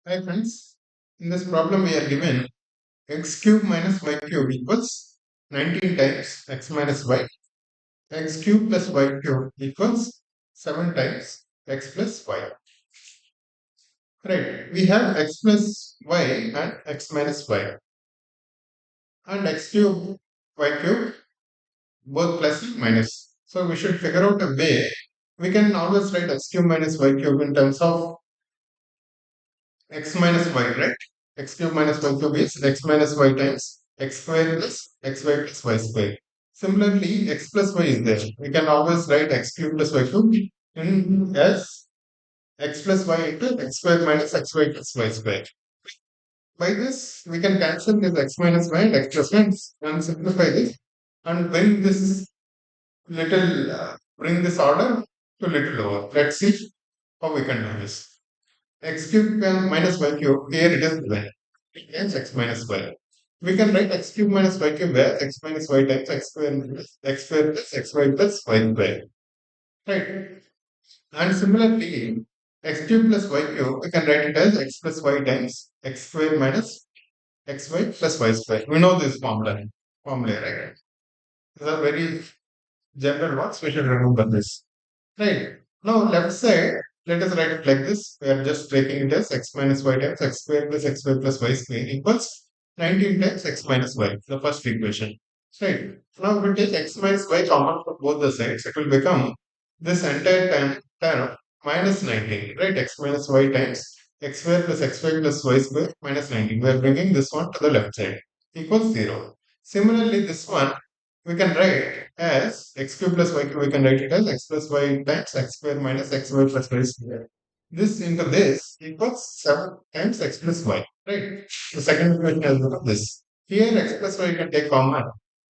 Hi friends, in this problem we are given x cube minus y cube equals 19 times x minus y, x cube plus y cube equals 7 times x plus y. Right, we have x plus y and x minus y and x cube, y cube both plus and minus. So we should figure out a way. We can always write x cube minus y cube in terms of x minus y, right? X cube minus y cube is x minus y times x square plus xy plus y square. Similarly, x plus y is there. We can always write x cube plus y cube in as x plus y into x square minus xy plus y square. By this, we can cancel this x minus y and x plus y and simplify this and bring this order to little lower. Let's see how we can do this. X cube minus y cube, here it is given. Hence x minus y. We can write x cube minus y cube as x minus y times x square plus xy plus y square. Right. And similarly, x cube plus y cube, we can write it as x plus y times x square minus xy plus y square. We know this formula, right? These are very general ones. We should remember this. Right. Now, left side, let us write it like this. We are just taking it as x minus y times x square plus xy plus y square equals 19 times x minus y, the first equation. Right. Now, if we take x minus y common for both the sides, it will become this entire term minus 19, right? X minus y times x square plus xy plus y square minus 19. We are bringing this one to the left side equals 0. Similarly, this one we can write as x cube plus y cube, we can write it as x plus y times x square minus xy plus y square. This into this equals 7 times x plus y, right? The second equation has become this. Here x plus y can take common.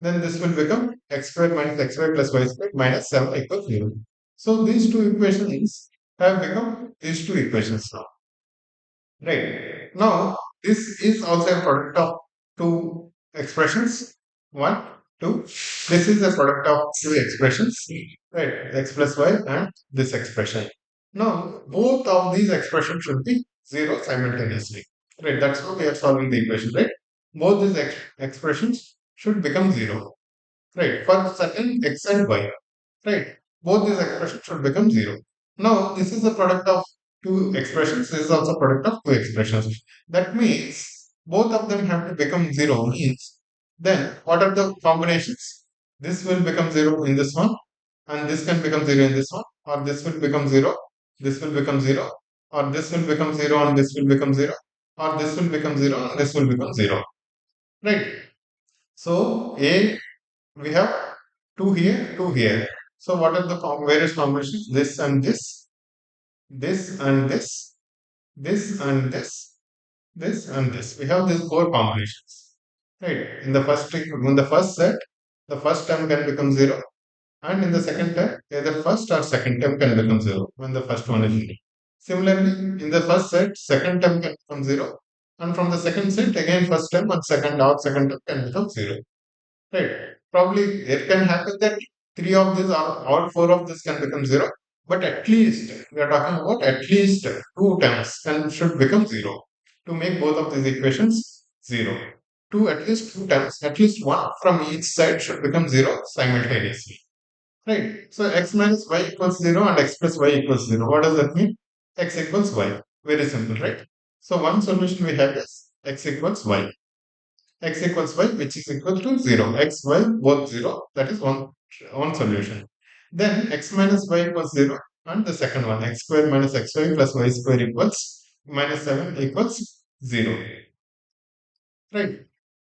Then this will become x square minus xy plus y square minus 7 equals 0. So these two equations have become these two equations now. Right. Now, this is also a product of two expressions. One, two. This is a product of two expressions. Right. X plus y and this expression. Now, both of these expressions should be zero simultaneously. Right. That's how we are solving the equation, right? Both these expressions should become zero. Right. For certain x and y. Right. Both these expressions should become zero. Now, this is a product of two expressions. This is also a product of two expressions. That means both of them have to become zero. Means then what are the combinations? This will become zero in this one, and this can become zero in this one, or this will become zero, this will become zero, or this will become zero, and this will become zero, or this will become zero, and this will become zero. Right. So A, we have two here, two here. So what are the various combinations? This and this and this and this and this. We have these four combinations. Right. In the first set, the first term can become zero, and in the second term, either first or second term can become zero when the first one is zero. Similarly, in the first set, second term can become zero, and from the second set, again first term and second term can become zero. Right. Probably it can happen that three of these or all four of this can become zero, but at least we are talking about at least two terms should become zero to make both of these equations zero. Two at least two terms, at least one from each side should become zero simultaneously. Right. So x minus y equals zero and x plus y equals zero. What does that mean? X equals y. Very simple, right? So one solution we have is x equals y, x equals y, which is equal to 0. X, y, both 0. That is one solution. Then x minus y equals 0. And the second one, x square minus xy plus y square equals minus 7 equals 0. Right.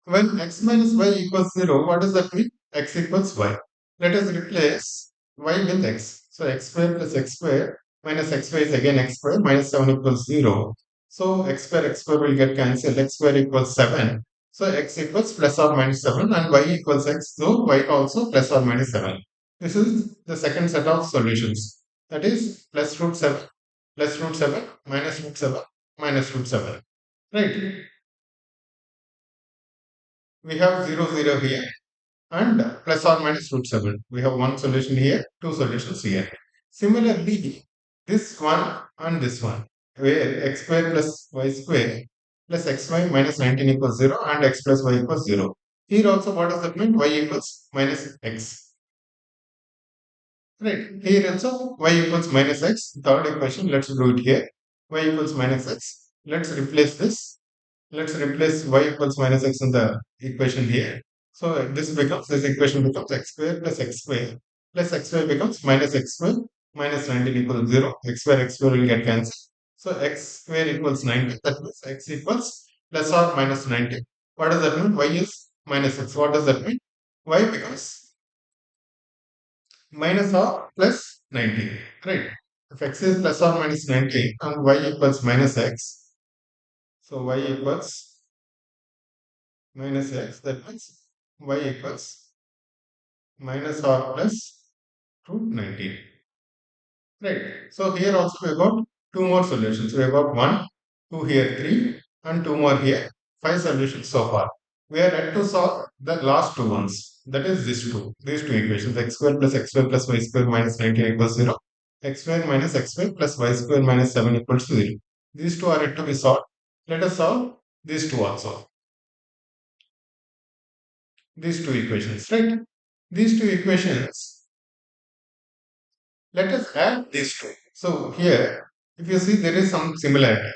When x minus y equals 0, what does that mean? X equals y. Let us replace y with x. So x square plus x square minus xy is again x square minus 7 equals 0. So x square will get cancelled. X square equals 7. So x equals plus or minus 7 and y equals x. So y also plus or minus 7. This is the second set of solutions. That is plus root 7, minus root 7, minus root 7. Right. We have 0 here and plus or minus root 7. We have one solution here, two solutions here. Similarly, this one and this one. where x square plus y square plus xy minus 19 equals 0 and x plus y equals 0. Here also, what does that mean? Y equals minus x. Right. Here also, y equals minus x. Third equation, let's do it here. Y equals minus x. Let's replace this. Let's replace y equals minus x in the equation here. So this equation becomes x square plus x square becomes minus x square minus 19 equals 0. X square will get cancelled. So x square equals 90. That means x equals plus or minus 90. What does that mean? Y is minus x. What does that mean? Y becomes minus or plus 90. Right. If x is plus or minus 90 and y equals minus x, so y equals minus x, that means y equals minus or plus root 19. Right. So here also we got two more solutions. We have got one, two here, three, and two more here. Five solutions so far. We are yet to solve the last two ones. That is these two equations: x square plus y square minus 19 equals 0. X square minus x square plus y square minus 7 equals to 0. These two are yet to be solved. Let us solve these two also. These two equations, right? These two equations, let us add these two. So here, if you see, there is some similarity.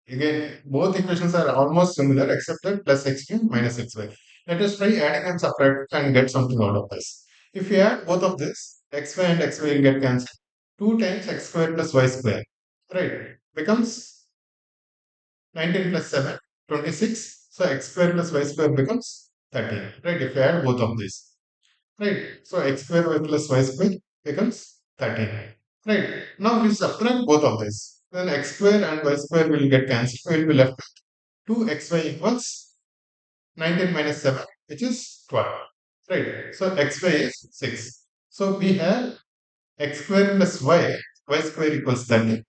Again, both equations are almost similar except that plus x cube minus xy. Let us try adding and subtract and get something out of this. If we add both of this, xy and xy will get cancelled. 2 times x square plus y square, right, becomes 19 plus 7, 26. So x square plus y square becomes 13, right, if we add both of these. Right. So x square y plus y square becomes 13. Right. Now we subtract both of this. Then x square and y square will get cancelled. We will be left with 2xy equals 19 minus 7, which is 12. Right. So xy is 6. So we have x square plus y square equals 30,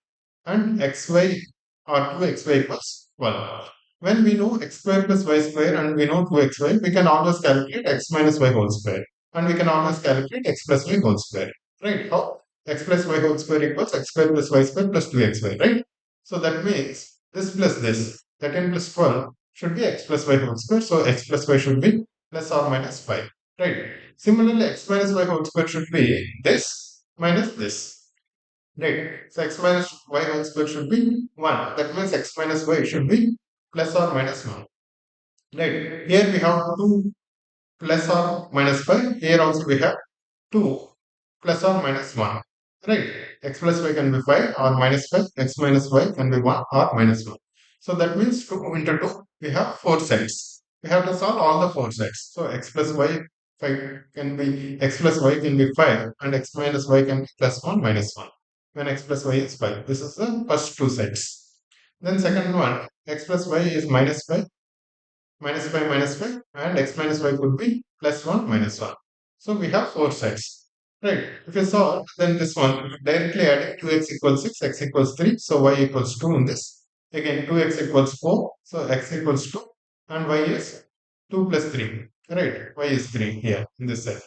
and xy or 2xy equals 12. When we know x square plus y square and we know 2xy, we can always calculate x minus y whole square. And we can always calculate x plus y whole square. Right? How? X plus y whole square equals x square plus y square plus 2xy. Right? So that means this plus this, 13 plus 12 should be x plus y whole square. So x plus y should be plus or minus 5. Right? Similarly, x minus y whole square should be this minus this. Right. So x minus y whole square should be 1. That means x minus y should be plus or minus 1. Right. Here we have 2 plus or minus 5. Here also we have 2 plus or minus 1. Right. X plus y can be 5 or minus 5. X minus y can be 1 or minus 1. So that means 2 into 2, we have 4 sides. We have to solve all the 4 sides. So x plus y 5 can be, x plus y can be 5 and x minus y can be plus 1 minus 1 when x plus y is 5. This is the first two sides. Then second one, x plus y is minus 5 minus 5 and x minus y could be plus 1 minus 1. So we have 4 sides. Right. If you solve, then this one directly adding 2x equals 6, x equals 3, so y equals 2 in this. Again 2x equals 4, so x equals 2 and y is 2 plus 3. Right. Y is 3 here in this set.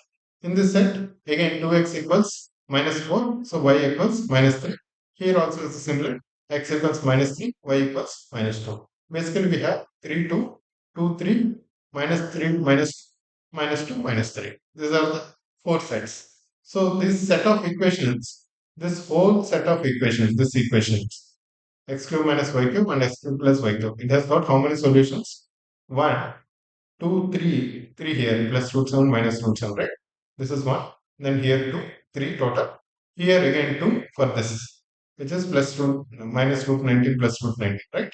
In this set, again 2x equals minus 4, so y equals minus 3. Here also is similar. X equals minus 3, y equals minus 2. Basically, we have 3, 2, 2, 3, minus 3, minus 2, minus 3. These are the 4 sets. So this set of equations, this whole set of equations, this equations, x cube minus y cube and x cube plus y cube, it has got how many solutions? 1, 2, 3, 3 here, plus root 7 minus root 7, right? This is 1. Then here 2, 3 total. Here again 2 for this, which is plus root minus root 19 plus root 19, right?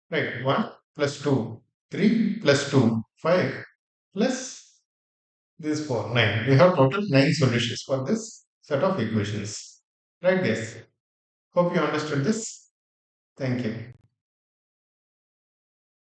Right, 1 plus 2, 3 plus 2, 5 plus this 4, 9. We have total 9 solutions for this set of equations. Right, guys? Hope you understood this. Thank you.